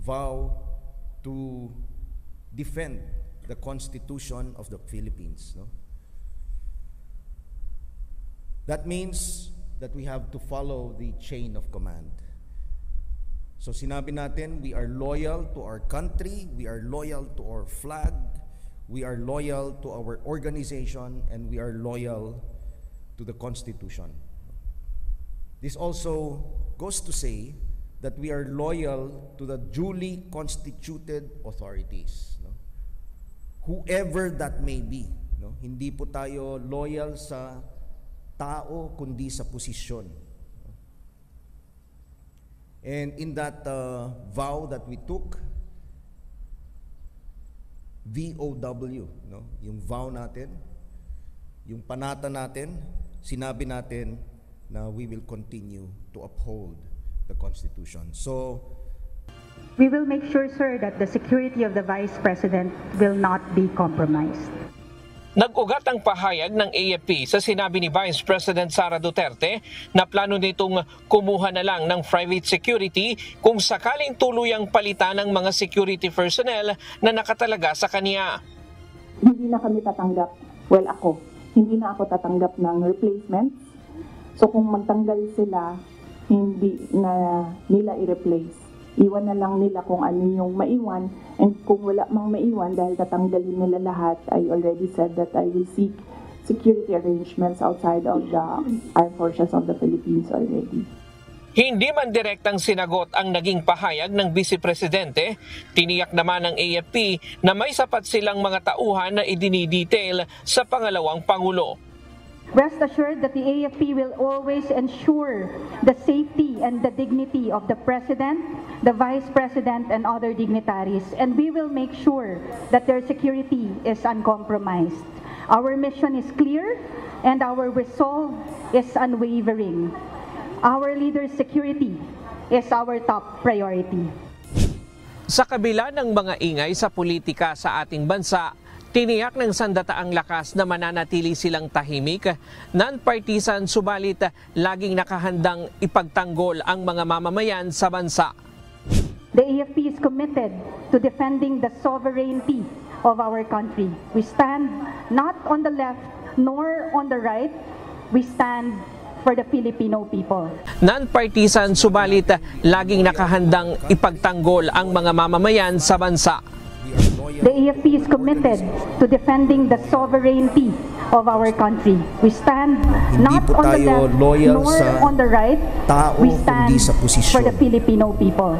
vow to defend the Constitution of the Philippines. No? That means that we have to follow the chain of command. So sinabi natin, we are loyal to our country, we are loyal to our flag, we are loyal to our organization, and we are loyal to the Constitution. This also goes to say that we are loyal to the duly constituted authorities. No? Whoever that may be. No? Hindi po tayo loyal sa tao, kundi sa posisyon. And in that vow that we took, VOW, no? Yung vow natin, yung panata natin, sinabi natin na we will continue to uphold the Constitution. So, we will make sure, sir, that the security of the Vice President will not be compromised. Nag-ugat ang pahayag ng AFP sa sinabi ni Vice President Sara Duterte na plano nitong kumuha na lang ng private security kung sakaling tuluyang palitan ng mga security personnel na nakatalaga sa kanya. Hindi na kami tatanggap, hindi na ako tatanggap ng replacement. So kung magtanggal sila, hindi na nila i-replace. Iwan na lang nila kung ano yung maiwan, and kung wala mang maiwan dahil tatanggalin nila lahat, I already said that I will seek security arrangements outside of the Armed Forces of the Philippines already. Hindi man direktang sinagot ang naging pahayag ng Vice Presidente, tiniyak naman ng AFP na may sapat silang mga tauhan na idinidetail sa pangalawang Pangulo. Rest assured that the AFP will always ensure the safety and the dignity of the President, the Vice President, and other dignitaries, and we will make sure that their security is uncompromised. Our mission is clear and our resolve is unwavering. Our leader's security is our top priority. Sa kabila ng mga ingay sa politika sa ating bansa, tiniyak ng sandataang lakas na mananatili silang tahimik, non-partisan subalit laging nakahandang ipagtanggol ang mga mamamayan sa bansa. The AFP is committed to defending the sovereignty of our country. We stand not on the left nor on the right. We stand for the Filipino people. Non-partisan subalit laging nakahandang ipagtanggol ang mga mamamayan sa bansa. The AFP is committed to defending the sovereignty of our country. We stand not on the left nor on the right. We stand for the Filipino people.